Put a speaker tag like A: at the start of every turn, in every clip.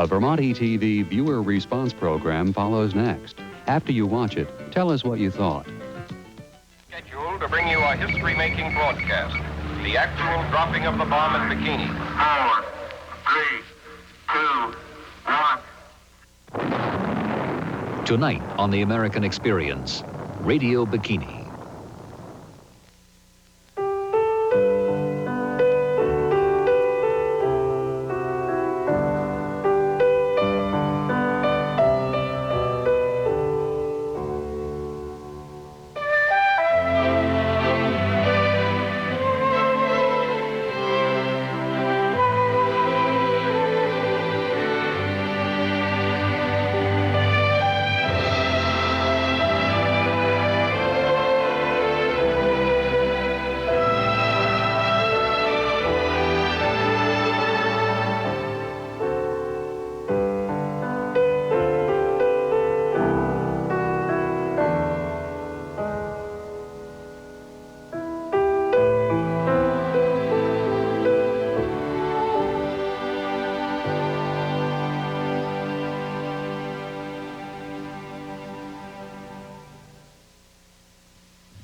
A: A Vermont ETV viewer response program follows next. After you watch it, tell us what you thought.
B: Scheduled to bring you a history-making broadcast. The actual dropping of the bomb at Bikini.
C: 4, 3, 2, 1.
D: Tonight on The American Experience, Radio Bikini.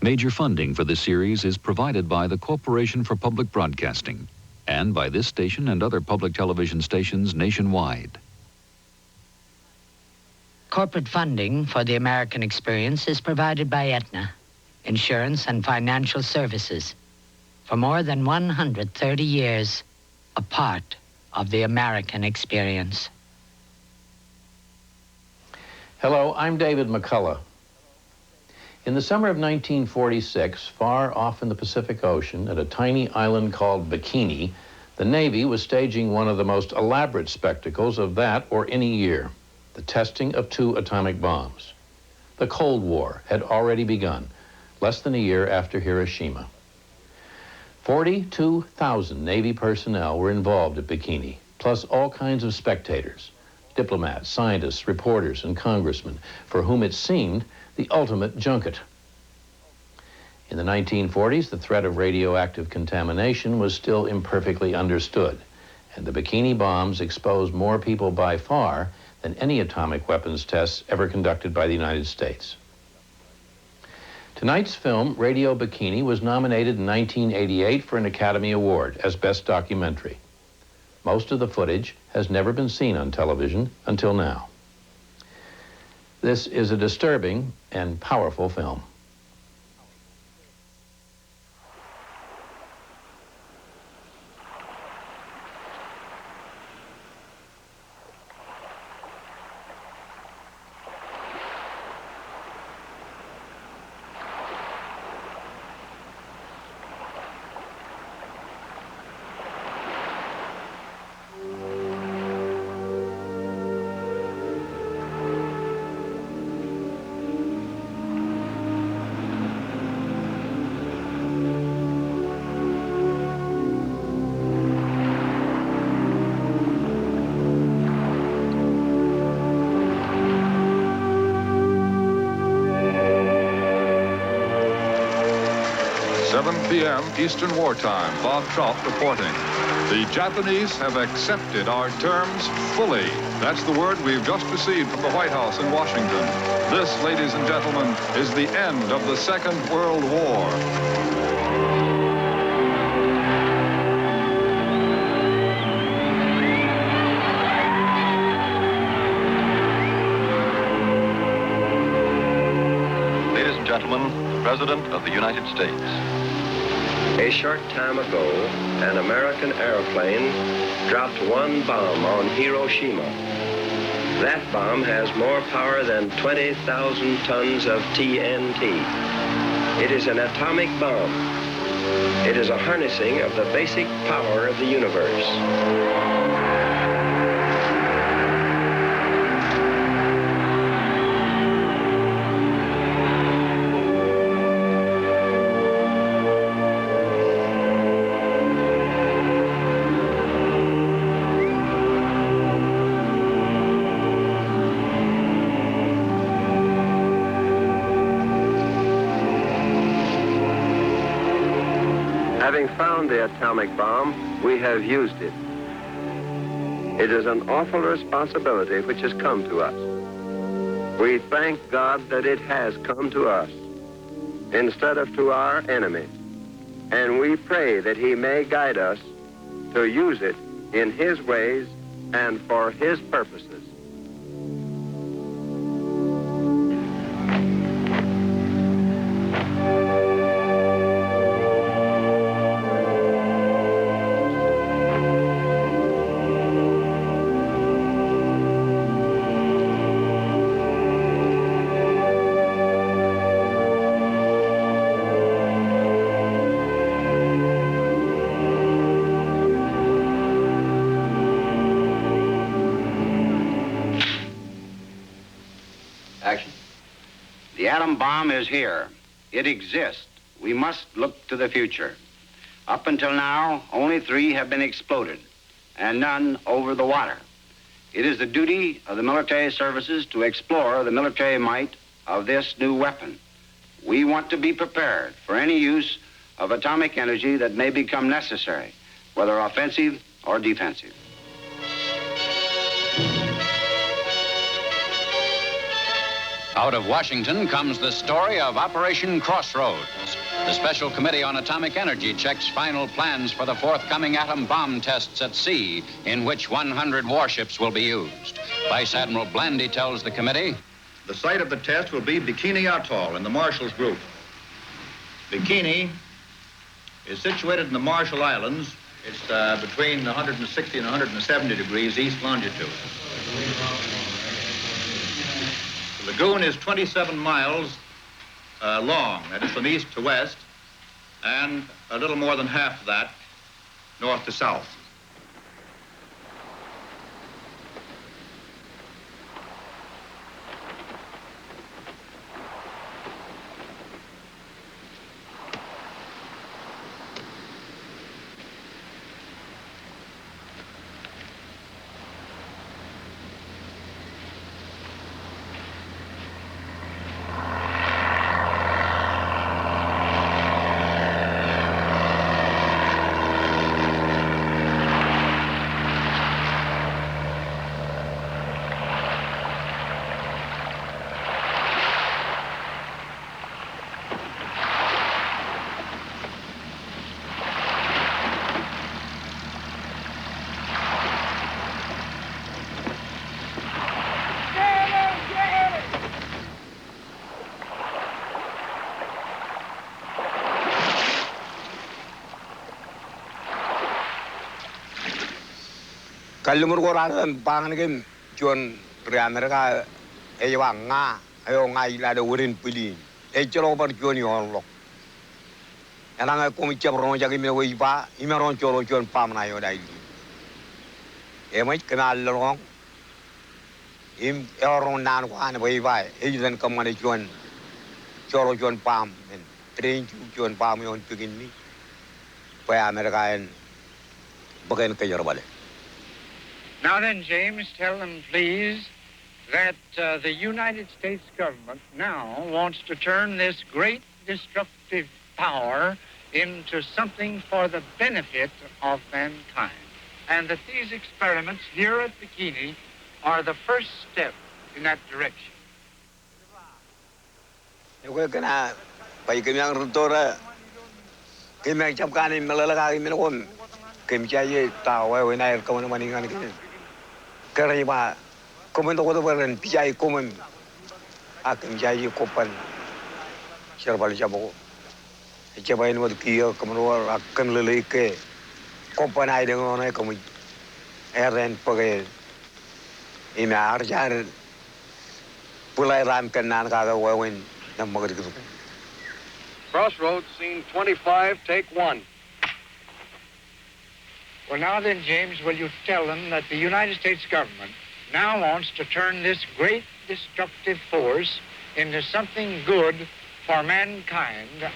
D: Major funding for this series is provided by the Corporation for Public Broadcasting and by this station and other public television stations nationwide.
E: Corporate funding for the American Experience is provided by Aetna, Insurance and Financial Services. For more than 130 years, a part of the American Experience.
F: Hello, I'm David McCullough. In the summer of 1946, far off in the Pacific Ocean, at a tiny island called Bikini, the Navy was staging one of the most elaborate spectacles of that or any year, the testing of 2 atomic bombs. The Cold War had already begun, less than a year after Hiroshima. 42,000 Navy personnel were involved at Bikini, plus all kinds of spectators, diplomats, scientists, reporters, and congressmen, for whom it seemed the ultimate junket. In the 1940s, the threat of radioactive contamination was still imperfectly understood, and the Bikini bombs exposed more people by far than any atomic weapons tests ever conducted by the United States. Tonight's film, Radio Bikini, was nominated in 1988 for an Academy Award as Best Documentary. Most of the footage has never been seen on television until now. This is a disturbing and powerful film.
G: p.m. Eastern Wartime. Bob Trout reporting. The Japanese have accepted our terms fully. That's the word we've just received from the White House in Washington. This, ladies and gentlemen, is the end of the Second World War.
B: Ladies and gentlemen, the President of the United States.
H: A short time ago, an American airplane dropped one bomb on Hiroshima. That bomb has more power than 20,000 tons of TNT. It is an atomic bomb. It is a harnessing of the basic power of the universe. Having found the atomic bomb, we have used it. It is an awful responsibility which has come to us. We thank God that it has come to us instead of to our enemies. And we pray that he may guide us to use it in his ways and for his purposes.
I: Action. The atom bomb is here. It exists. We must look to the future. Up until now, only 3 have been exploded, and none over the water. It is the duty of the military services to explore the military might of this new weapon. We want to be prepared for any use of atomic energy that may become necessary, whether offensive or defensive.
A: Out of Washington comes the story of Operation Crossroads. The Special Committee on Atomic Energy checks final plans for the forthcoming atom bomb tests at sea, in which 100 warships will be used. Vice Admiral Blandy tells the committee,
J: the site of the test will be Bikini Atoll in the Marshall Group. Bikini is situated in the Marshall Islands. It's between 160 and 170 degrees east longitude. The lagoon is 27 miles long, that is from east to west, and a little more than half of that north to south.
K: Kalau murkoran pangan game cuan Amerika wang nga ayo ngai la de urin pili chelo par cuan yon lok ana ko mi chabro jagi me wi ba imeron cholo cuan pam na yo dai mai kenal long im eron nan ko an wi ba den kam mane cuan cholo cuan pam men train cuan pam yon pigin ni pa Amerika en bagen ke yorbale.
L: Now then, James, tell them, please, that the United States government now wants to turn this great destructive power into something for the benefit of mankind. And that these experiments here at Bikini are the first step in that direction.
K: Karena komen to ko beren pijai komen akem jai kopan serbal jabo cebain wad kiyo kemenwar akem lele ke kopan ai dengan ai komen eren page ina arjar pulai ram kenan kaga wawen nam magri ku
B: Crossroads, scene 25, take 1.
L: Well, now then, James, will you tell them that the United States government now wants to turn this great destructive force into something good for mankind,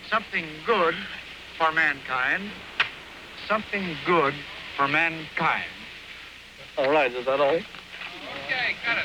L: something good for mankind, something good for mankind.
B: All right, is that all?
L: Okay, got it.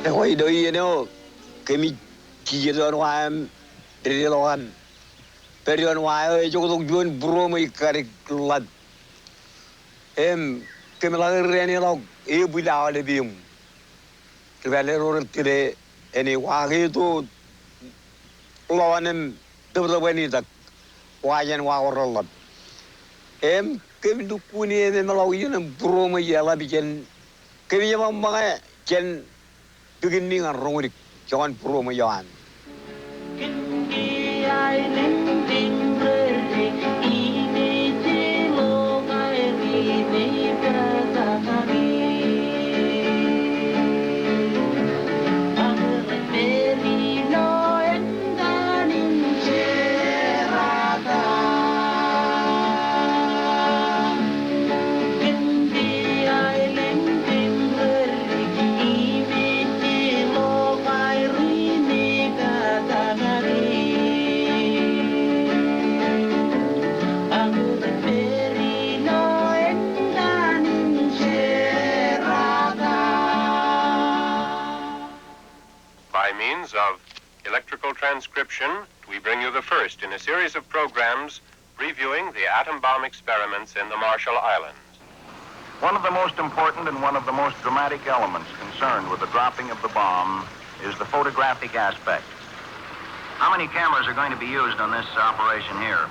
K: Hoy doi no kemi kiyon waam diriloan. Perion wae jogok juan bromo ikarik lat. Kemilang reni log bula le bium. Kevale ror tire eni wagi tu lawanem debdebani tak wajan waorolat. Kemi dukuni melau yun bromo yala bijen kemi yamam mga jen beginning ang rongurik jangan bromo yan.
B: Of electrical transcription, we bring you the first in a series of programs reviewing the atom bomb experiments in the Marshall Islands.
J: One of the most important and one of the most dramatic elements concerned with the dropping of the bomb is the photographic aspect. How many cameras are going to be used on this operation here?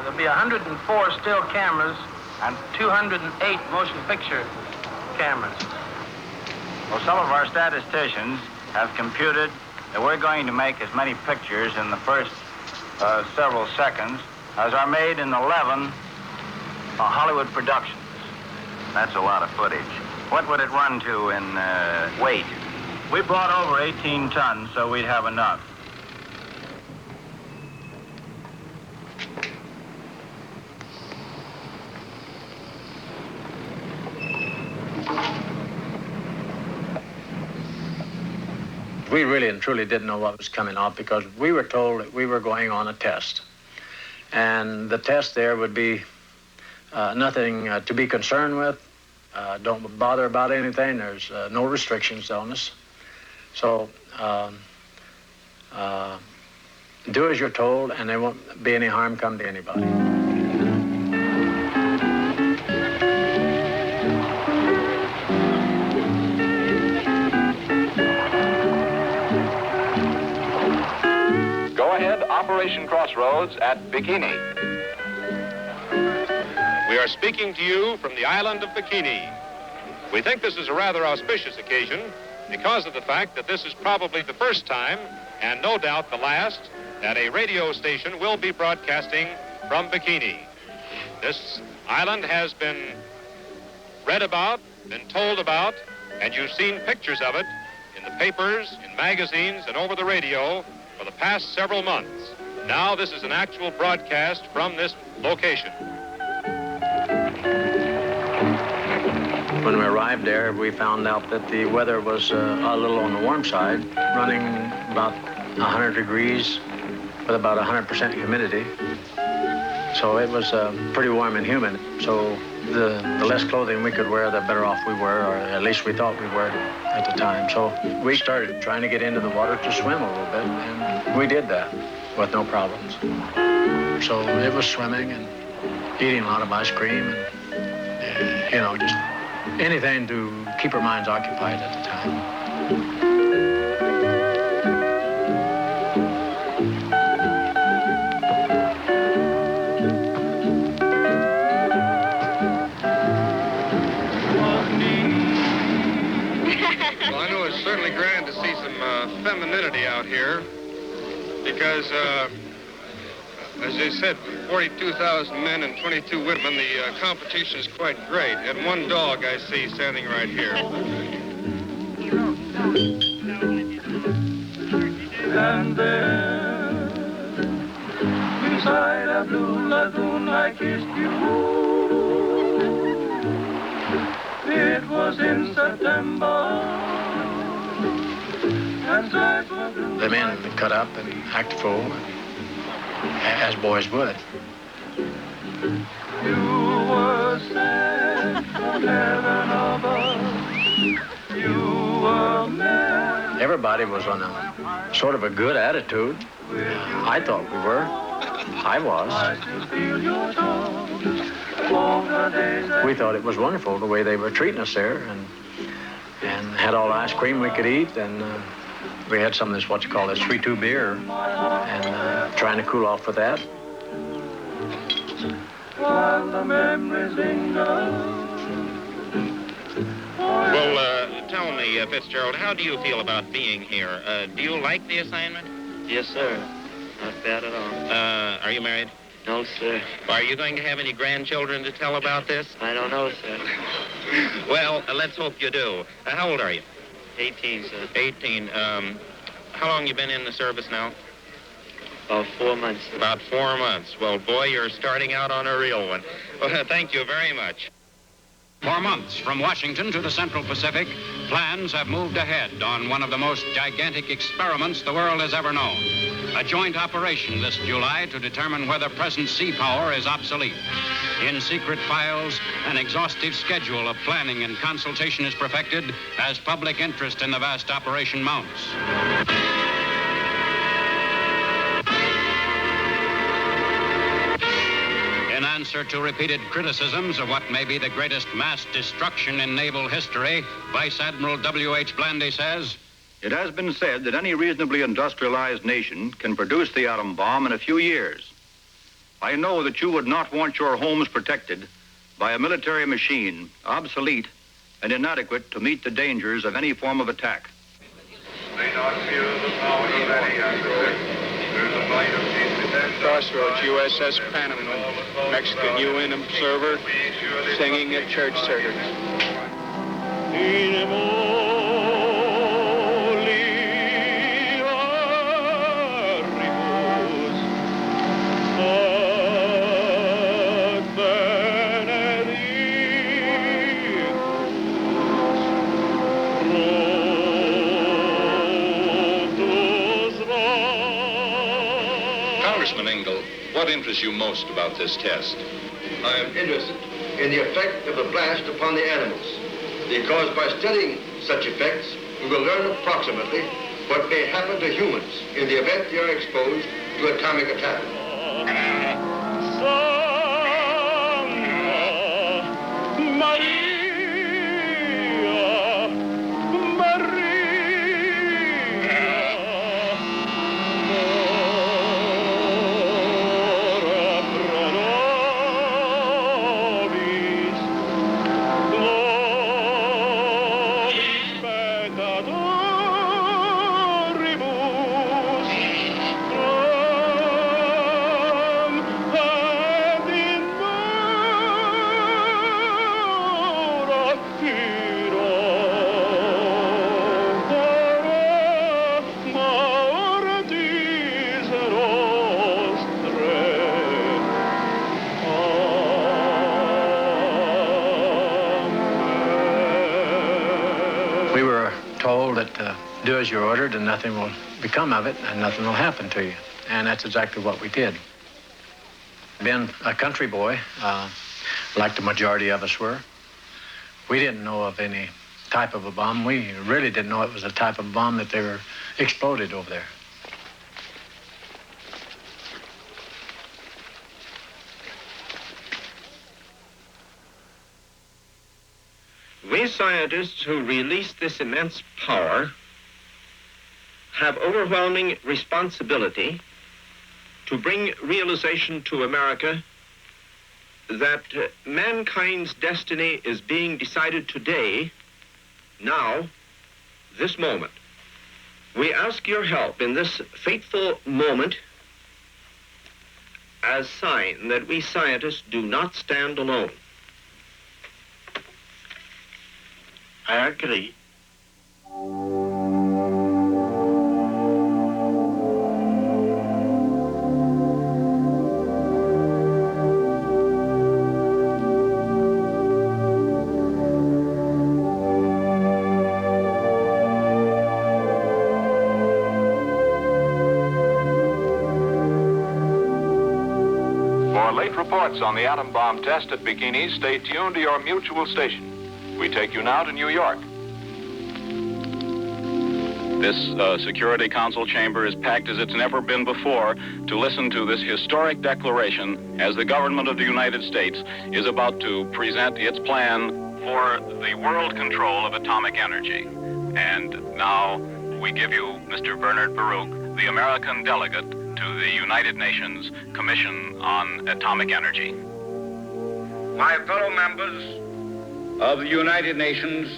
M: There'll be 104 still cameras and 208 motion picture cameras.
J: Well, some of our statisticians have computed that we're going to make as many pictures in the first several seconds as are made in 11 Hollywood productions. That's a lot of footage. What would it run to in weight? We brought over 18 tons, so we'd have enough.
F: We really and truly didn't know what was coming off because we were told that we were going on a test. And the test there would be nothing to be concerned with. Don't bother about anything. There's no restrictions on us. So do as you're told, and there won't be any harm come to anybody.
B: Operation Crossroads at Bikini. We are speaking to you from the island of Bikini. We think this is a rather auspicious occasion because of the fact that this is probably the first time, and no doubt the last, that a radio station will be broadcasting from Bikini. This island has been read about, been told about, and you've seen pictures of it in the papers, in magazines, and over the radio for the past several months. Now this is an actual broadcast from this location.
F: When we arrived there, we found out that the weather was a little on the warm side, running about 100 degrees with about 100% humidity. So it was pretty warm and humid. So the less clothing we could wear, the better off we were, or at least we thought we were at the time. So we started trying to get into the water to swim a little bit, and we did that with no problems. So it was swimming and eating a lot of ice cream and, you know, just anything to keep our minds occupied at the time.
B: Well, I know it's certainly grand to see some femininity out here because, as they said, 42,000 men and 22 women, the competition is quite great. And one dog I see standing right here.
N: And there, beside a blue lagoon, I kissed you. It was in September.
F: The men cut up and acted full, as boys would.
N: You were sent from heaven above. You were meant.
O: everybody was on a sort of a good attitude. I thought we were. I was. We thought it was wonderful the way they were treating us there, and had all the ice cream we could eat, and we had some of this, what you call this 3-2 beer, and trying to cool off with that.
N: While the memories linger.
B: Well, tell me, Fitzgerald, how do you feel about being here? Do you like the assignment?
P: Yes, sir. Not bad at all.
B: Are you married?
P: No, sir.
B: Are you going to have any grandchildren to tell about this?
P: I don't know, sir.
B: Well, let's hope you do. How old are you?
P: 18, sir.
B: 18. How long you been in the service now?
P: About 4 months. Sir.
B: About 4 months. Well, boy, you're starting out on a real one. Well, thank you very much. For months, from Washington to the Central Pacific, plans have moved ahead on one of the most gigantic experiments the world has ever known. A joint operation this July to determine whether present sea power is obsolete. In secret files, an exhaustive schedule of planning and consultation is perfected as public interest in the vast operation mounts. In answer to repeated criticisms of what may be the greatest mass destruction in naval history, Vice Admiral W.H. Blandy says,
J: "It has been said that any reasonably industrialized nation can produce the atom bomb in a few years. I know that you would not want your homes protected by a military machine obsolete and inadequate to meet the dangers of any form of attack."
B: May not feel the power of any through the might of Crossroads, USS Panama, Mexican UN observer singing at church service.
Q: What interests you most about this test?
R: I am interested in the effect of the blast upon the animals, because by studying such effects, we will learn approximately what may happen to humans in the event they are exposed to atomic attack.
O: Do as you're ordered and nothing will become of it and nothing will happen to you. And that's exactly what we did. Being a country boy, like the majority of us were, we didn't know of any type of a bomb. We really didn't know it was a type of bomb that they were exploded over there.
S: We scientists who released this immense power have overwhelming responsibility to bring realization to America that mankind's destiny is being decided today, now, this moment. We ask your help in this fateful moment as sign that we scientists do not stand alone.
R: I agree.
G: For late reports on the atom bomb test at Bikini, stay tuned to your mutual station. We take you now to New York.
B: This Security Council chamber is packed as it's never been before to listen to this historic declaration as the government of the United States is about to present its plan for the world control of atomic energy. And now we give you Mr. Bernard Baruch, the American delegate to the United Nations Commission on Atomic Energy.
J: My fellow members of the United Nations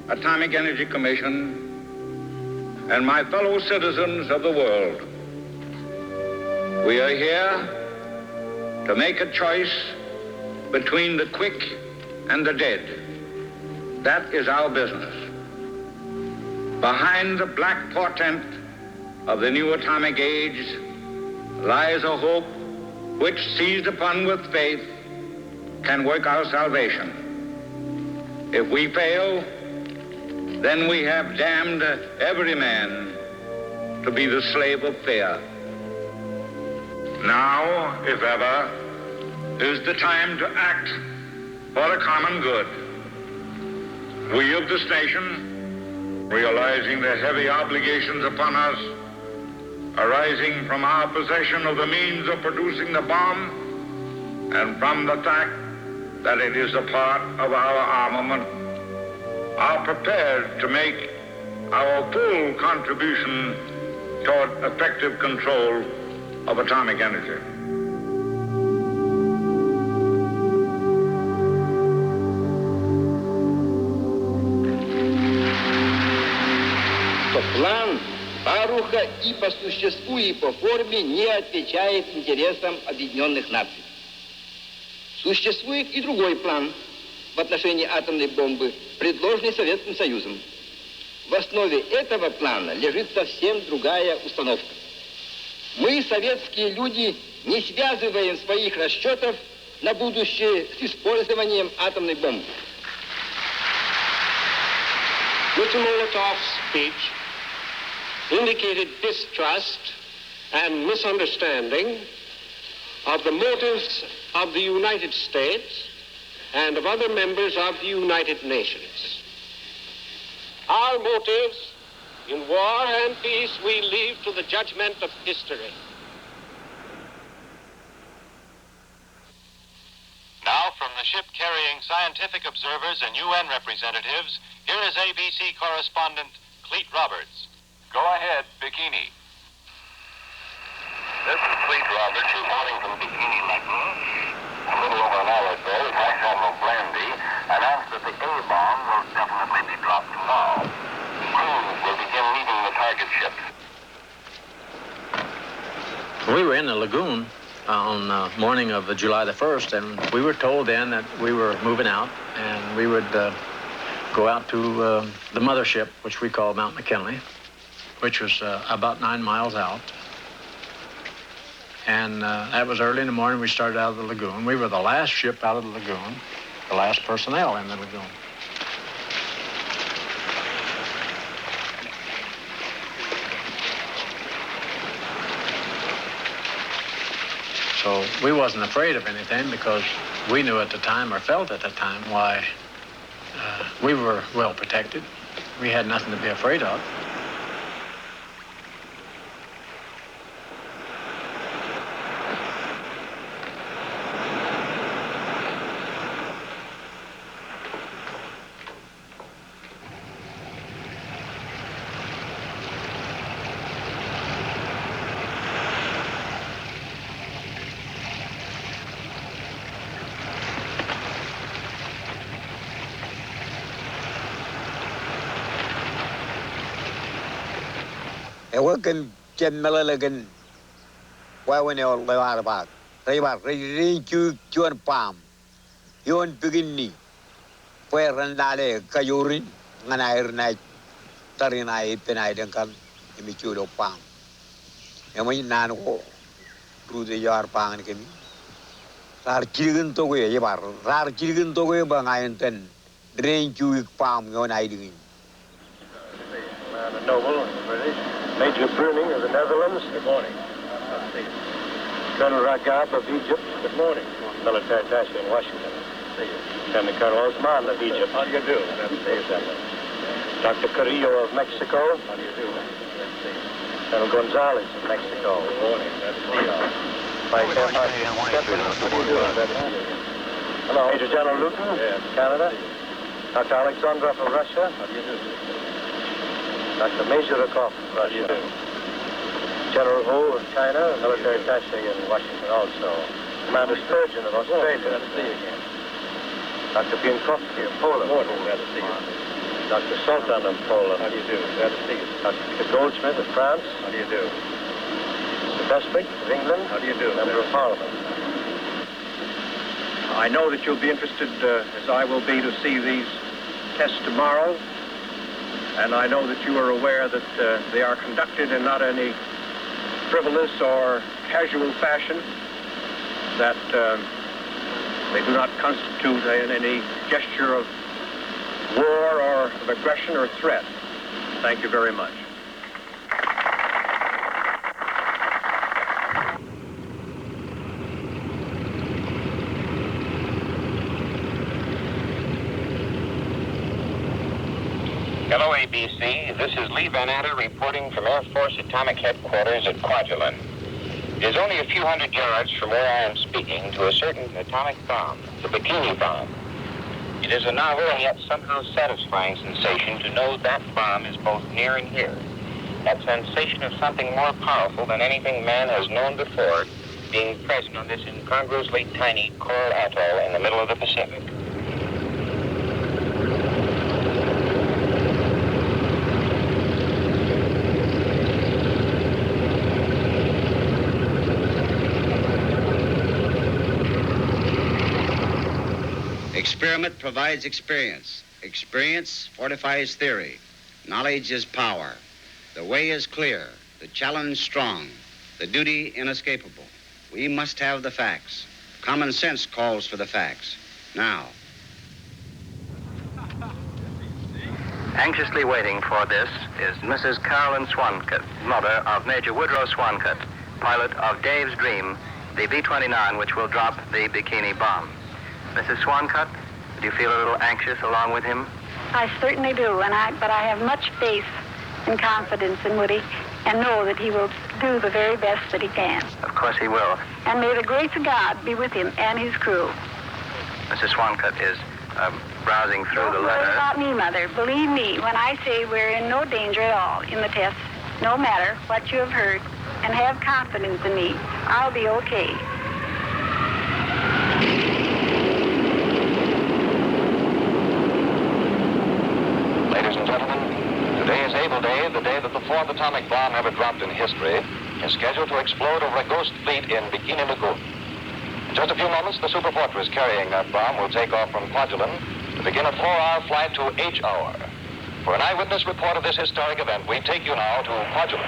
J: Atomic Energy Commission and my fellow citizens of the world, we are here to make a choice between the quick and the dead. That is our business. Behind the black portent of the new atomic age lies a hope which, seized upon with faith, can work our salvation. If we fail, then we have damned every man to be the slave of fear. Now, if ever, is the time to act for the common good. We of this nation, realizing the heavy obligations upon us arising from our possession of the means of producing the bomb and from the fact that it is a part of our armament, are prepared to make our full contribution toward effective control of atomic energy.
T: План Баруха и по существу, и по форме не отвечает интересам Объединенных Наций. Существует и другой план в отношении атомной бомбы, предложенный Советским Союзом. В основе этого плана лежит совсем другая установка. Мы, советские люди, не связываем своих расчетов на будущее с использованием атомной бомбы.
U: Mr. Molotov's speech indicated distrust and misunderstanding of the motives of the United States and of other members of the United Nations. Our motives in war and peace we leave to the judgment of history.
B: Now, from the ship carrying scientific observers and UN representatives, here is ABC correspondent Cleet Roberts. Go ahead, Bikini.
V: This is Cleet Roberts reporting from Bikini Atoll. A little over an hour ago, Vice Admiral Blandy announced that the A-bomb will definitely be dropped tomorrow. Crews will begin leaving the target ships.
O: We were in the lagoon on the morning of July the 1st, and we were told then that we were moving out, and we would go out to the mothership, which we call Mount McKinley, which was about 9 miles out. And that was early in the morning. We started out of the lagoon. We were the last ship out of the lagoon, the last personnel in the lagoon. So we wasn't afraid of anything because we knew at the time, or felt at the time, why we were well protected. We had nothing to be afraid of.
K: Working Melagan, why when you're about rain to and palm. You want Bikini, where Randale, Kayurin, and iron night, Tarinai, Penai, and come, immature palm. And when you nan through the yard palm and came. Rar children to way, rar children to way, bang iron ten, drain to palm, your idling.
W: Noble, British. Major Bruning of the Netherlands. Good morning. Colonel Ragab of Egypt. Good morning. Military attaché in Washington. See you. Lieutenant Colonel Osman of Egypt. How do you do? See you, General. Dr. Carrillo of Mexico. How do you do? Colonel Gonzalez of Mexico. Good morning. Glad to see you. Vice Hello. Major General Luton, Canada. Dr. Alexandrov of Russia. How do you do? Dr. Mazurikov of Russia. General Ho of China, military attaché in Washington also. Commander Sturgeon of Australia. Glad to see you again. Dr. Bienkowski of Poland. Glad to see you. Dr. Sultan of Poland. How do you do? Glad to see you. Dr. Goldsmith of France. How do you do? Mr. Beswick of England. How do you do? Member of Parliament.
C: I know that you'll be interested, as I will be, to see these tests tomorrow. And I know that you are aware that they are conducted in not any frivolous or casual fashion, that they do not constitute any gesture of war or of aggression or threat. Thank you very much.
V: Hello, ABC. This is Lee Van Atter reporting from Air Force Atomic Headquarters at Kwajalein. It is only a few hundred yards from where I am speaking to a certain atomic bomb, the Bikini bomb. It is a novel and yet somehow satisfying sensation to know that bomb is both near and here. That sensation of something more powerful than anything man has known before being present on this incongruously tiny coral atoll in the middle of the Pacific.
I: Experiment provides experience. Experience fortifies theory. Knowledge is power. The way is clear. The challenge strong. The duty inescapable. We must have the facts. Common sense calls for the facts. Now.
D: Anxiously waiting for this is Mrs. Carolyn Swankett, mother of Major Woodrow Swankett, pilot of Dave's Dream, the B-29 which will drop the Bikini bomb. Mrs. Swankett, do you feel a little anxious along with him?
E: I certainly do, but I have much faith and confidence in Woody and know that he will do the very best that he can.
D: Of course he will.
E: And may the grace of God be with him and his crew.
D: Mrs. Swankett is browsing through the letter.
E: Don't worry about me, Mother. Believe me when I say we're in no danger at all in the test, no matter what you have heard, and have confidence in me. I'll be okay.
V: Ladies and gentlemen, today is Able Day, the day that the fourth atomic bomb ever dropped in history is scheduled to explode over a ghost fleet in Bikini Lagoon. In just a few moments, the superfortress carrying that bomb will take off from Kwajalein to begin a 4-hour flight to H-hour. For an eyewitness report of this historic event, we take you now to Kwajalein.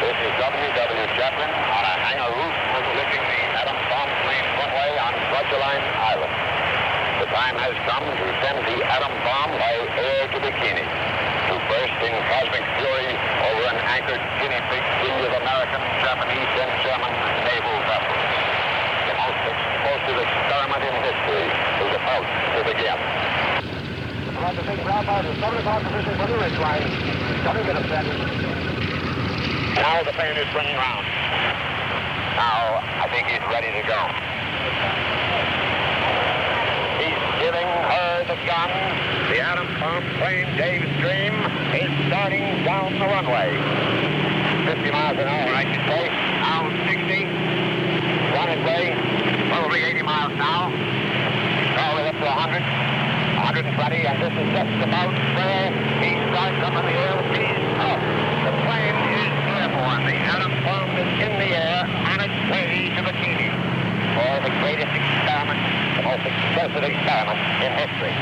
V: This is W.W. Chaplin on a hangar roof overlooking the atom bomb plane runway on Kwajalein Island. The time has come to send the atom bomb by air to Bikini, to burst in cosmic fury over an anchored guinea pig sea of American, Japanese, and German naval vessels. The most explosive experiment in history is about to begin.
W: About to take ground by the 7 o'clock position for the ridge line. Don't get upset.
V: Now the plane is swinging round. Now I think he's ready to go. He's giving her the gun. The atom bomb plane, Dave's Dream, is starting down the runway. 50 miles an hour, I should say. Now 60. On its way, probably 80 miles now. Probably up to 100, 120, and this is just about where he starts up in the air. He's up. The plane is airborne. The atom bomb is in the air on its way to Bikini for the greatest experiment, the most explosive experiment in history.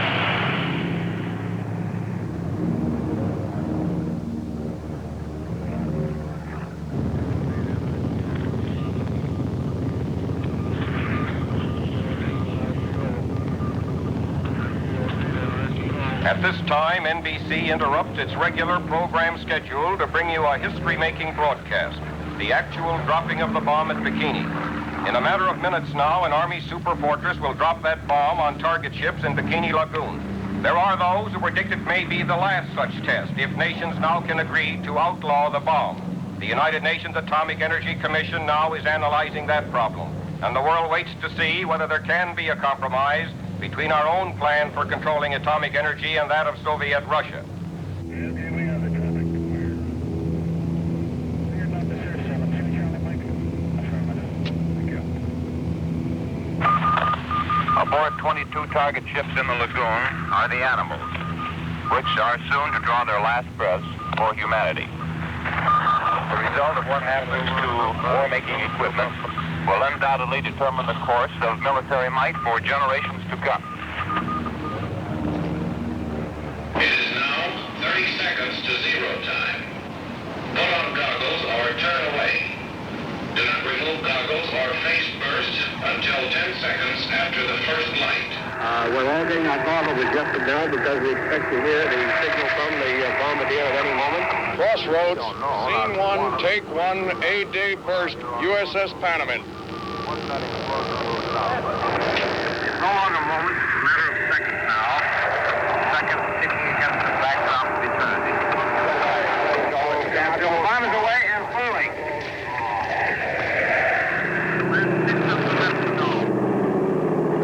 C: At this time, NBC interrupts its regular program schedule to bring you a history-making broadcast, the actual dropping of the bomb at Bikini. In a matter of minutes now, an Army superfortress will drop that bomb on target ships in Bikini Lagoon.
A: There are those who predict it may be the last such test if nations now can agree to outlaw the bomb. The United Nations Atomic Energy Commission now is analyzing that problem, and the world waits to see whether there can be a compromise between our own plan for controlling atomic energy and that of Soviet Russia.
V: Aboard 22 target ships in the lagoon are the animals, which are soon to draw their last breaths for humanity. The result of what happens to war-making equipment will undoubtedly determine the course of military might for generations to come. It is now 30 seconds to zero time. Put on goggles or turn away. Do not remove goggles or face burst until 10 seconds after the first light.
U: We're all getting our goggles adjusted now because we expect to hear the signal from the bombardier at any moment.
H: Crossroads, scene 1, take 1, A-day burst, USS Panamint.
V: It's no longer moments, it's a matter of seconds now. Seconds ticking against the backdrop of eternity. The bomb is away and falling.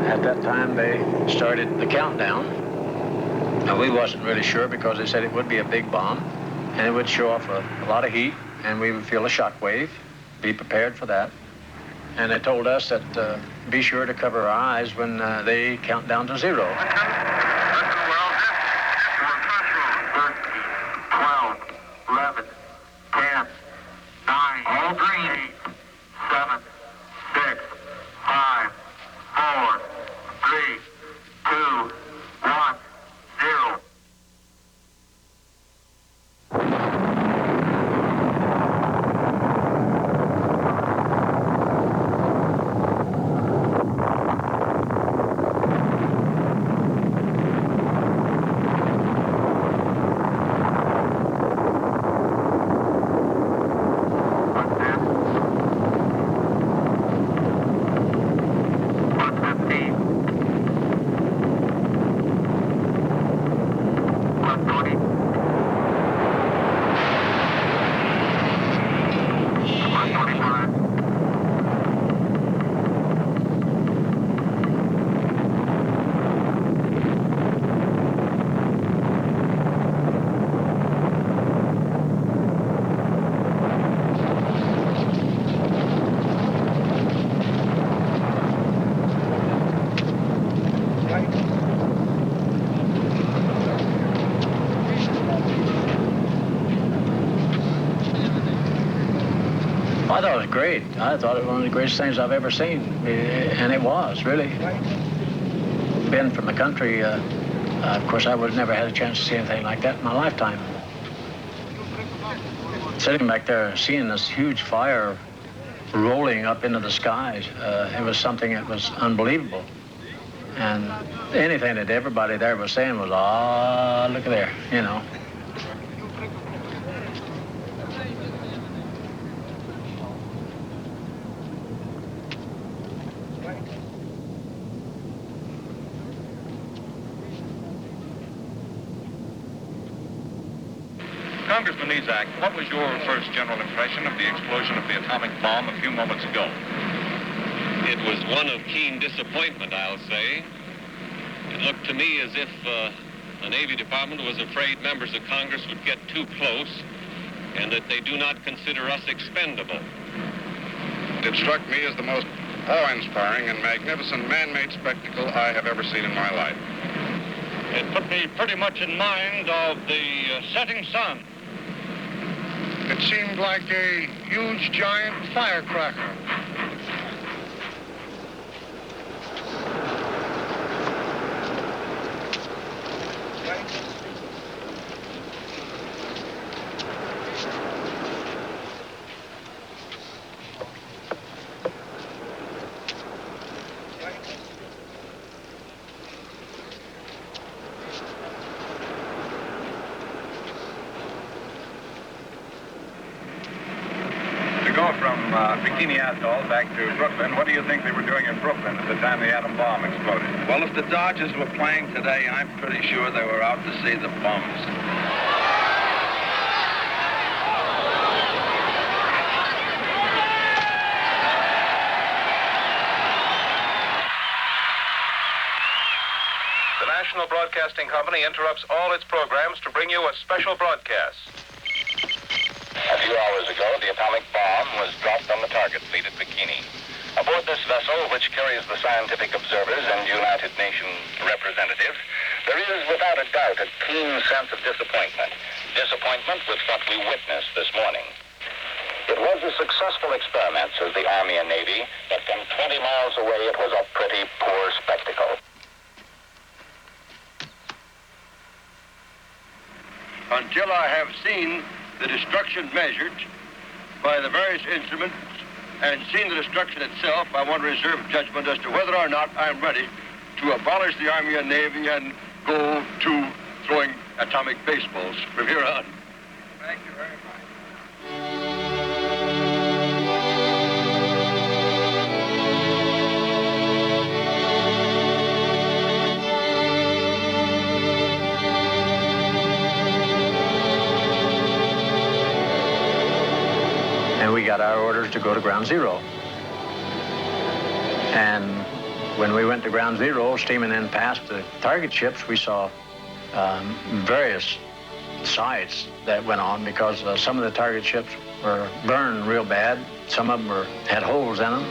O: At that time, they started the countdown. Now, we wasn't really sure because they said it would be a big bomb, and it would show off a lot of heat, and we would feel a shock wave. Be prepared for that. And they told us that be sure to cover our eyes when they count down to zero.
V: 12, 11, 10, 9, all green. 7, 6, 5, 4, 3, 2, 1, 0.
O: I thought it was great. I thought it was one of the greatest things I've ever seen, and it was, really. Being from the country, of course, I would have never had a chance to see anything like that in my lifetime. Sitting back there, seeing this huge fire rolling up into the skies, it was something that was unbelievable. And anything that everybody there was saying was, ah, look at there, you know.
L: Congressman Isaac, what was your first general impression of the explosion of the atomic bomb a few moments ago?
B: It was one of keen disappointment, I'll say. It looked to me as if the Navy Department was afraid members of Congress would get too close and that they do not consider us expendable.
H: It struck me as the most awe-inspiring and magnificent man-made spectacle I have ever seen in my life.
X: It put me pretty much in mind of the setting sun.
H: It seemed like a huge, giant firecracker.
L: To go from Bikini Atoll back to Brooklyn. What do you think they were doing in Brooklyn at the time the atom bomb exploded?
R: Well, if the Dodgers were playing today, I'm pretty sure they were out to see the bums.
A: The National Broadcasting Company interrupts all its programs to bring you a special broadcast.
V: A few hours ago, the atomic bomb was dropped on the target fleet at Bikini. Aboard this vessel, which carries the scientific observers and United Nations representatives, there is without a doubt a keen sense of disappointment. Disappointment with what we witnessed this morning. It was a successful experiment, says the Army and Navy, but from 20 miles away it was a pretty poor spectacle.
R: Until I have seen the destruction measured by the various instruments and seen the destruction itself, I want to reserve judgment as to whether or not I'm ready to abolish the Army and Navy and go to throwing atomic baseballs from here on.
L: Thank you very much.
O: And we got our orders to go to ground zero. And when we went to ground zero, steaming in past the target ships, we saw various sights that went on because some of the target ships were burned real bad. Some of them had holes in them.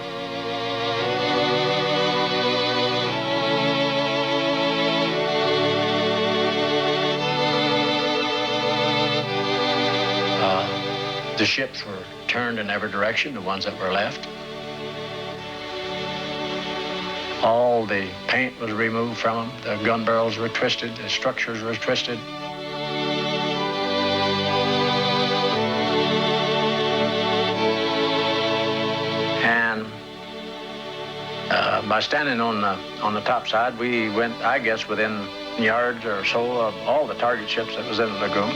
O: The ships were turned in every direction, the ones that were left. All the paint was removed from them. The gun barrels were twisted. The structures were twisted. And by standing on the top side, we went, I guess, within yards or so of all the target ships that was in the lagoon.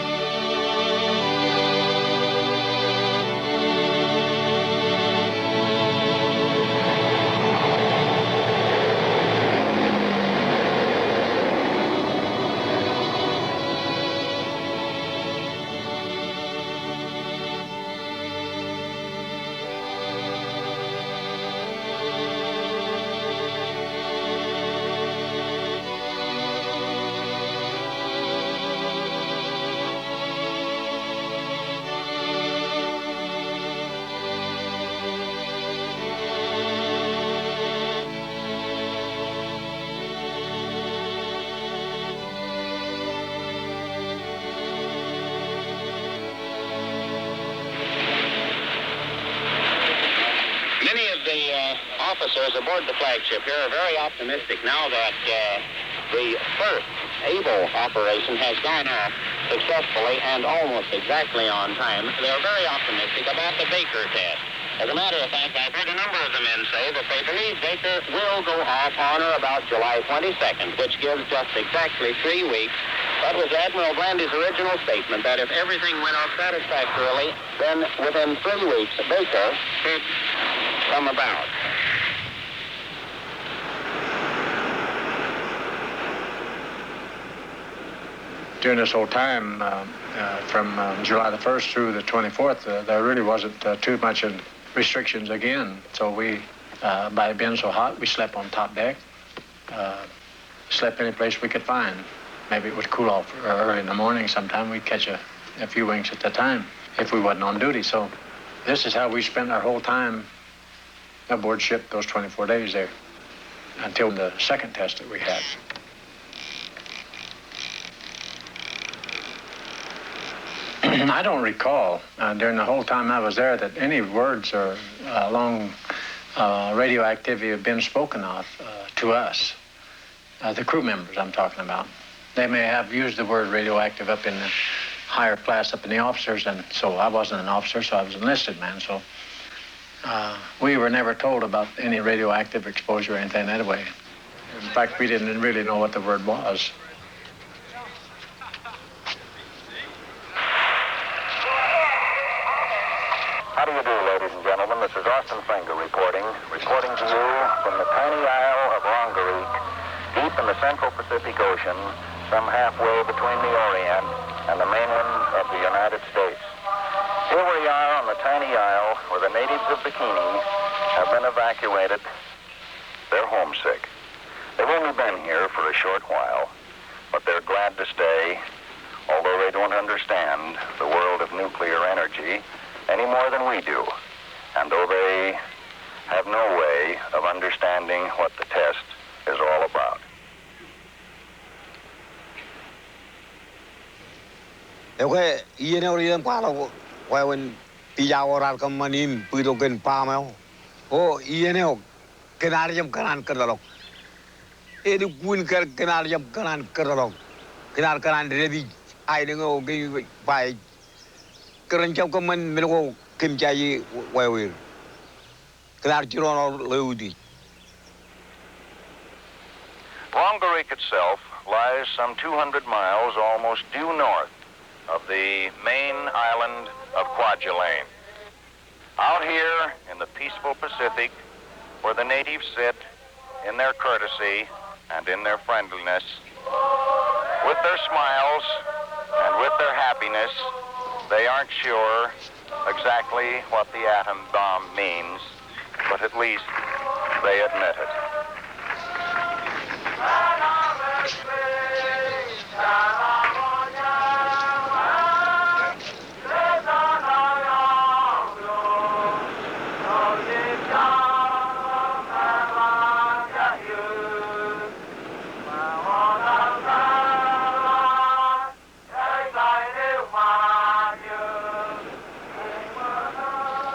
V: Officers aboard the flagship here are very optimistic now that the first able operation has gone off successfully and almost exactly on time. They're very optimistic about the Baker test. As a matter of fact, I've heard a number of the men say that they believe Baker will go off on or about July 22nd, which gives just exactly 3 weeks. That was Admiral Blandy's original statement that if everything went off satisfactorily, then within 3 weeks, Baker could come about.
O: During this whole time, from July the 1st through the 24th, there really wasn't too much restrictions again. So we, by being so hot, we slept on top deck, slept any place we could find. Maybe it would cool off early in the morning sometime. We'd catch a few winks at a time if we wasn't on duty. So this is how we spent our whole time aboard ship those 24 days there until the second test that we had. I don't recall during the whole time I was there that any words or along radioactivity have been spoken of to us, the crew members I'm talking about. They may have used the word radioactive up in the higher class, up in the officers, and so I wasn't an officer, so I was an enlisted man, so we were never told about any radioactive exposure or anything that way. In fact, we didn't really know what the word was.
V: How do you do, ladies ladies and gentlemen. This is Austin Finger reporting to you from the tiny isle of Rongerik, deep in the central Pacific Ocean, some halfway between the Orient and the mainland of the United States. Here we are on the tiny isle where the natives of Bikini have been evacuated. They're homesick. They've only been here for a short while, but they're glad to stay, although they don't understand the world of nuclear energy any more than we do, and though they have no way of understanding what the test is all about.
K: Okay, you know, you know, when Pijawaran come in, Pudokin Palmo, oh, you know, Canarium Canan Catalog. Edu Winker Canarium Canan Catalog. Canan ready, I don't know, give by current Jokoman Milo Kim Jai, where we Canarjuron Lodi.
V: Rongerik itself lies some 200 miles almost due north of the main island of Kwajalein. Out here in the peaceful Pacific, where the natives sit in their courtesy and in their friendliness, with their smiles and with their happiness, they aren't sure exactly what the atom bomb means, but at least they admit it.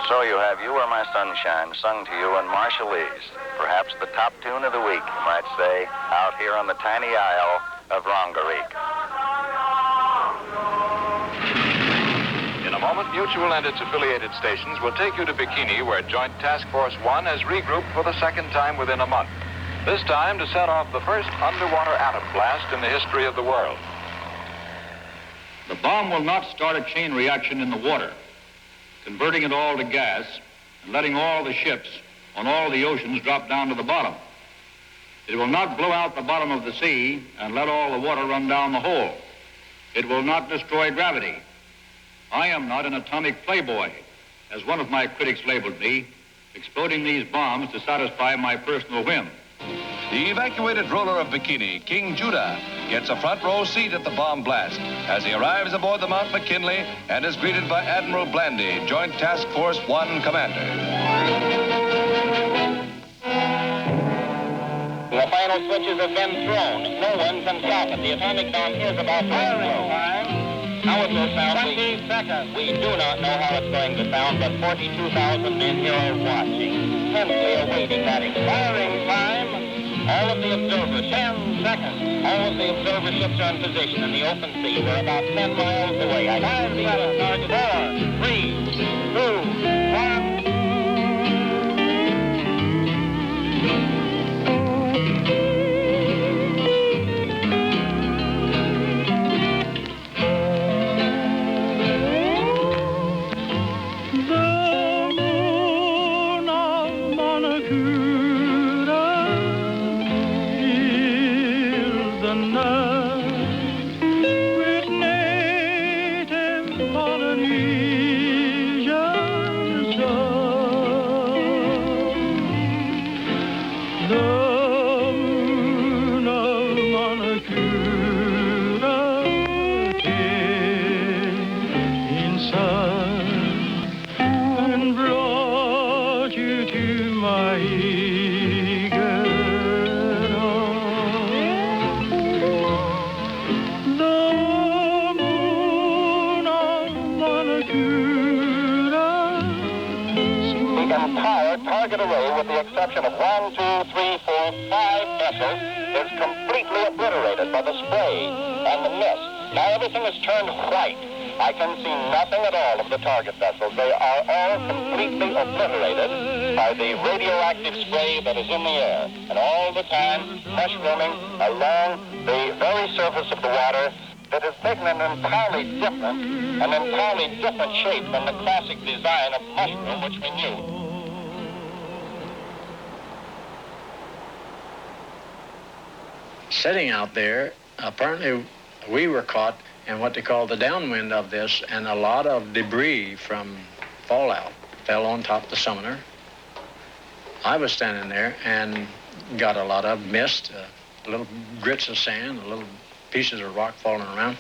V: So you have You Are My Sunshine sung to you in Marshallese, perhaps the top tune of the week, you might say, out here on the tiny isle of Rongerik.
B: In a moment, Mutual and its affiliated stations will take you to Bikini, where Joint Task Force 1 has regrouped for the second time within a month. This time to set off the first underwater atom blast in the history of the world.
F: The bomb will not start a chain reaction in the water, converting it all to gas and letting all the ships on all the oceans drop down to the bottom. It will not blow out the bottom of the sea and let all the water run down the hole. It will not destroy gravity. I am not an atomic playboy, as one of my critics labeled me, exploding these bombs to satisfy my personal whim.
M: The evacuated ruler of Bikini, King Judah, gets a front row seat at the bomb blast as he arrives aboard the Mount McKinley and is greeted by Admiral Blandy, Joint Task Force 1 commander.
V: The final switches have been thrown. No one can stop it. The atomic bomb is about to explode. How it will sound, 20 seconds. We do not know how it's going to sound, but 42,000 men here are watching, tensely awaiting that expiring time. All of the observers, 10 seconds. All of the observer ships are in position in the open sea. We're about 10 miles away. 5 seconds, 4, 3, 2, 1. Target array, with the exception of 1, 2, 3, 4, 5 vessels, is completely obliterated by the spray and the mist. Now everything is turned white. I can see nothing at all of the target vessels. They are all completely obliterated by the radioactive spray that is in the air. And all the time, mushrooming along the very surface of the water
A: that has taken an entirely different shape than the classic design of mushroom which we knew.
O: Sitting out there, apparently we were caught in what they call the downwind of this, and a lot of debris from fallout fell on top of the Sumner. I was standing there and got a lot of mist, little grits of sand, little pieces of rock falling around,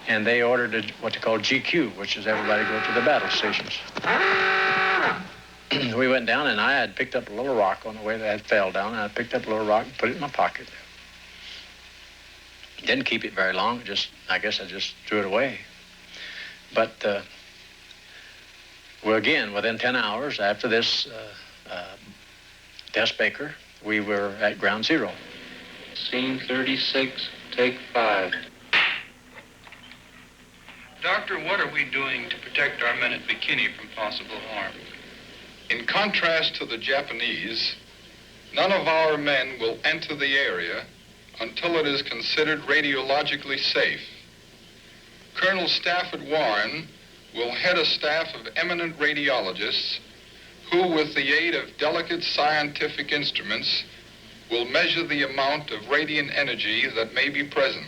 O: and they ordered what they call GQ, which is everybody go to the battle stations. We went down, and I had picked up a little rock on the way that fell down, and I picked up a little rock and put it in my pocket. Didn't keep it very long. I guess I just threw it away. But well, again, within 10 hours after this test Baker, we were at ground zero.
N: Scene 36, take 5.
P: Doctor, what are we doing to protect our men at Bikini from possible harm?
H: In contrast to the Japanese, none of our men will enter the area until it is considered radiologically safe. Colonel Stafford Warren will head a staff of eminent radiologists who, with the aid of delicate scientific instruments, will measure the amount of radiant energy that may be present.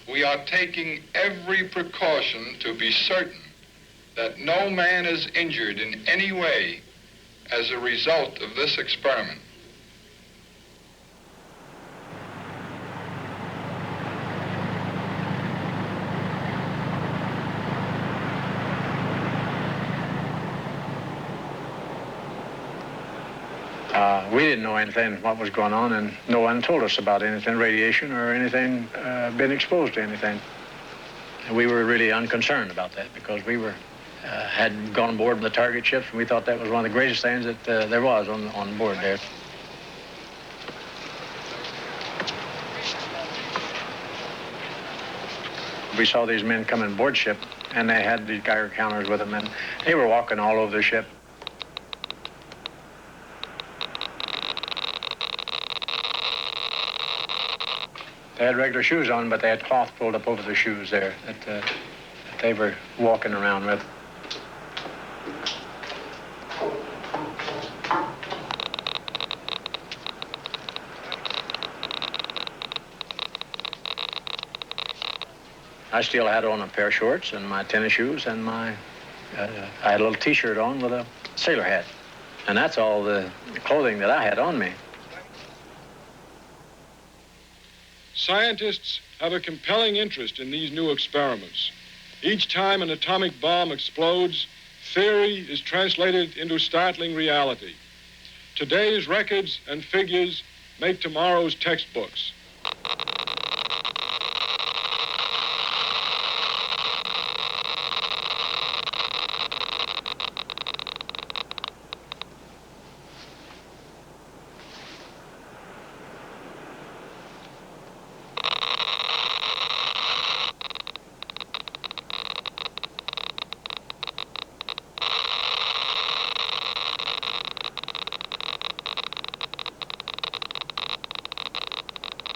H: We are taking every precaution to be certain that no man is injured in any way as a result of this experiment.
O: We didn't know anything what was going on, and no one told us about anything radiation or anything being exposed to anything. And we were really unconcerned about that because we were had gone aboard the target ships, and we thought that was one of the greatest things that there was on board there. We saw these men coming aboard ship, and they had these Geiger counters with them, and they were walking all over the ship. They had regular shoes on, but they had cloth pulled up over their shoes there that they were walking around with. I still had on a pair of shorts and my tennis shoes and I had a little T-shirt on with a sailor hat. And that's all the clothing that I had on me.
Q: Scientists have a compelling interest in these new experiments. Each time an atomic bomb explodes, theory is translated into startling reality. Today's records and figures make tomorrow's textbooks.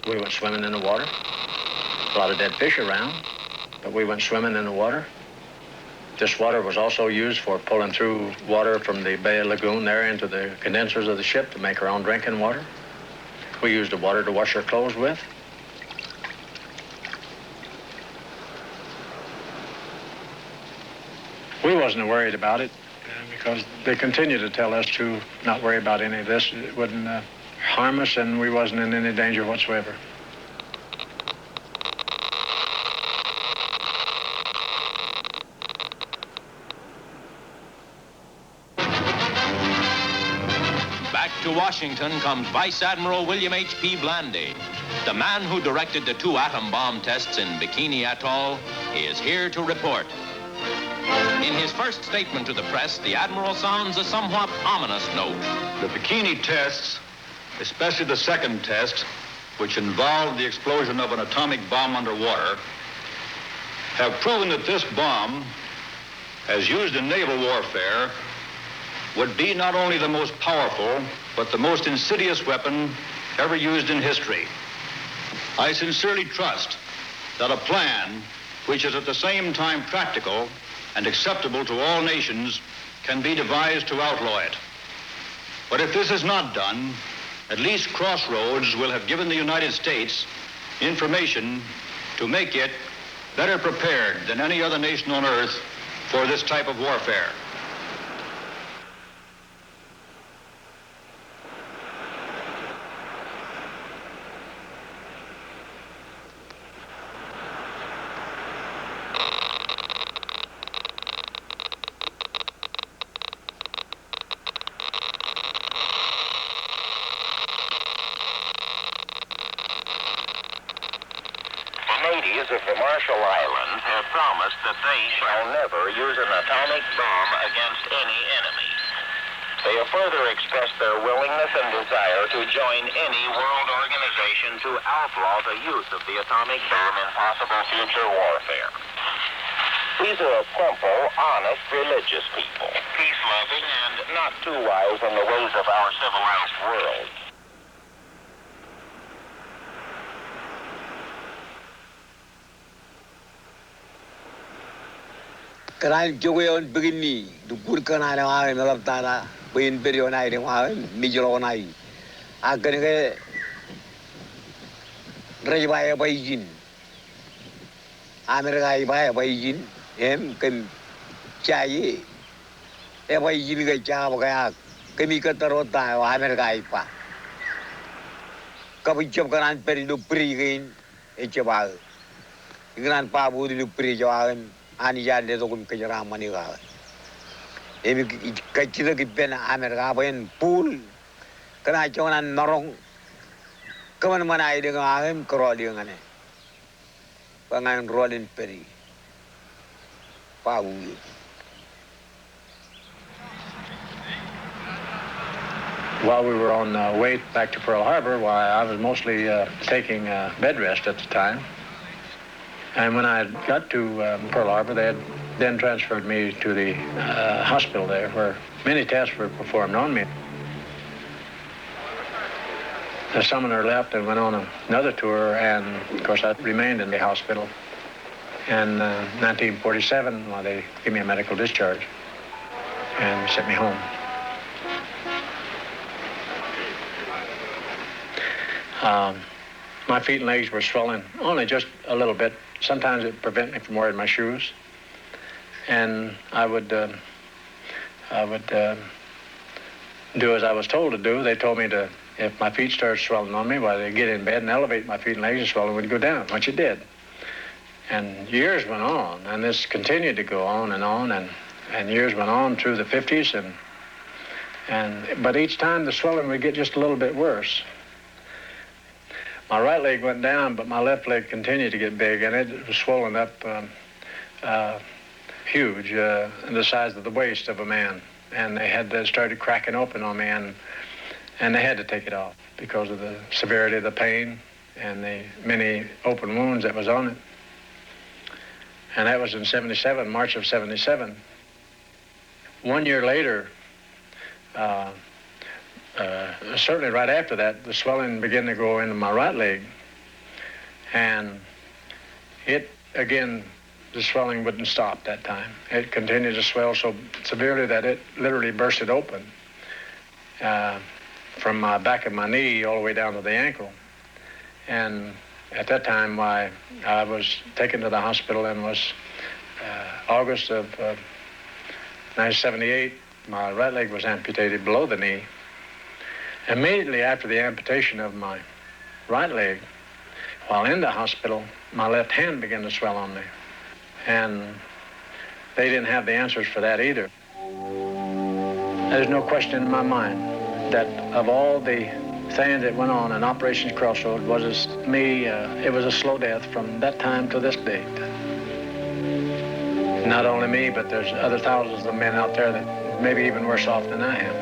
O: We went swimming in the water. A lot of dead fish around, but we went swimming in the water. This water was also used for pulling through water from the Bay Lagoon there into the condensers of the ship to make our own drinking water. We used the water to wash our clothes with. We wasn't worried about it because they continued to tell us to not worry about any of this. It wouldn't harm us, and we wasn't in any danger whatsoever.
S: Back to Washington comes Vice Admiral William H.P. Blandy. The man who directed the 2 atom bomb tests in Bikini Atoll is here to report. In his first statement to the press, the Admiral sounds a somewhat ominous note.
F: The Bikini tests, especially the second test, which involved the explosion of an atomic bomb underwater, have proven that this bomb, as used in naval warfare, would be not only the most powerful, but the most insidious weapon ever used in history. I sincerely trust that a plan which is at the same time practical and acceptable to all nations can be devised to outlaw it. But if this is not done, at least Crossroads will have given the United States information to make it better prepared than any other nation on earth for this type of warfare.
V: Of the Marshall Islands have promised that they shall never use an atomic bomb against any enemy. They have further expressed their willingness and desire to join any world organization to outlaw the use of the atomic bomb in possible future warfare. These are a simple, honest, religious people, peace-loving and not too wise in the ways of our civilized world.
K: Kanal jogoyon begini dukur kana na wa na laptara bayin berio na ide wa mi jolo na yi akan ke rejaya bayjin Amerika ibaya bayjin em kem chai e bayjin ga cha ba ga kemi ka tarota wa Amerika ipa ka bichop kanan peri du pri gain e chaba igran pa bu du pri jawan ani jande to kum kajara mani ga emi kachira ki pena Amerika bayen pool kana chona norong kaman mana ide ga em kro di ngane pangan rolin peri pau.
O: While we were on the way back to Pearl Harbor, why I was mostly taking bed rest at the time. And when I got to Pearl Harbor, they had then transferred me to the hospital there, where many tests were performed on me. The summoner left and went on another tour, and of course I remained in the hospital. In 1947, well, they gave me a medical discharge and sent me home. My feet and legs were swelling only just a little bit. Sometimes it prevented me from wearing my shoes. And I would do as I was told to do. They told me to, if my feet started swelling on me, well, they'd get in bed and elevate my feet and legs, and swelling would go down, which it did. And years went on, and this continued to go on, and years went on through the 50s, but each time the swelling would get just a little bit worse. My right leg went down, but my left leg continued to get big, and it was swollen up huge, the size of the waist of a man. And they started cracking open on me, and they had to take it off because of the severity of the pain and the many open wounds that was on it. And that was in 77, March of 77. 1 year later, certainly right after that, the swelling began to go into my right leg. And it, again, the swelling wouldn't stop that time. It continued to swell so severely that it literally bursted open from my back of my knee all the way down to the ankle. And at that time, I was taken to the hospital, and was August of 1978, my right leg was amputated below the knee. Immediately after the amputation of my right leg, while in the hospital, my left hand began to swell on me. And they didn't have the answers for that either. There's no question in my mind that of all the things that went on in Operation Crossroads, it was a slow death from that time to this date. Not only me, but there's other thousands of men out there that maybe even worse off than I am.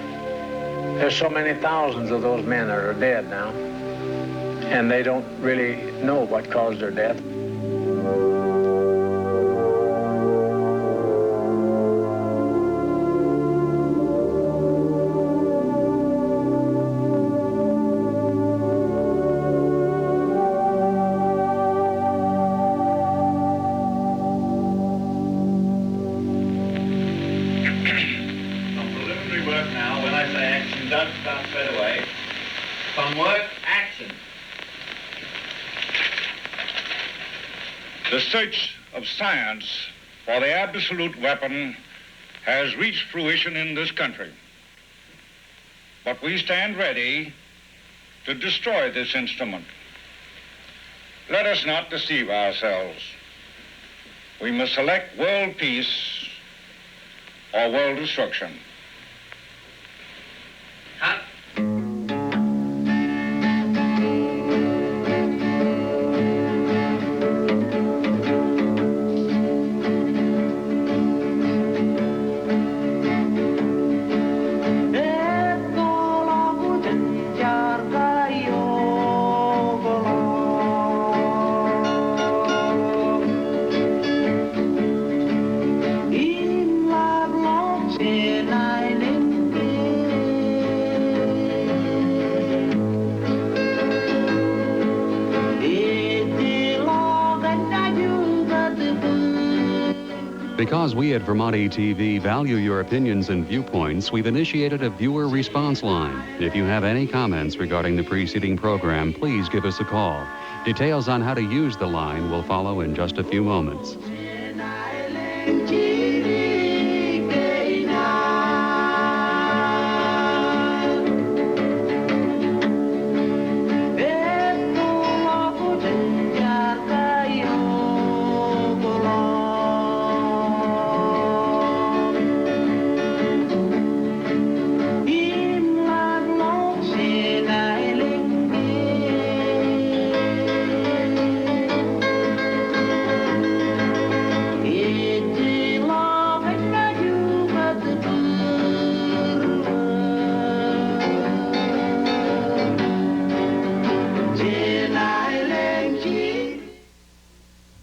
O: There's so many thousands of those men that are dead now, and they don't really know what caused their death.
L: The search of science for the absolute weapon has reached fruition in this country. But we stand ready to destroy this instrument. Let us not deceive ourselves. We must select world peace or world destruction.
G: Because we at Vermont ATV value your opinions and viewpoints, we've initiated a viewer response line. If you have any comments regarding the preceding program, please give us a call. Details on how to use the line will follow in just a few moments.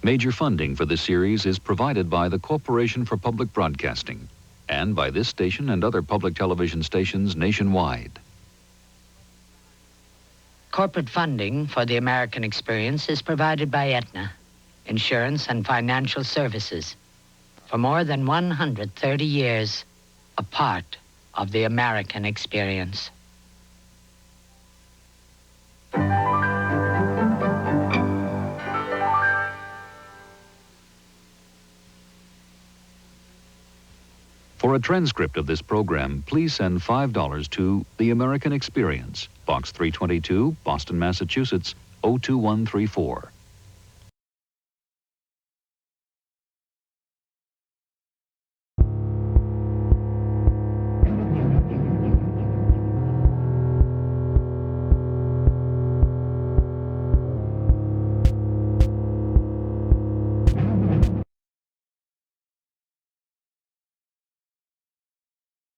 I: Major funding for this series is provided by the Corporation for Public Broadcasting and by this station and other public television stations nationwide.
J: Corporate funding for the American Experience is provided by Aetna, insurance and financial services. For more than 130 years, a part of the American Experience.
I: For a transcript of this program, please send $5 to The American Experience, Box 322, Boston, Massachusetts, 02134.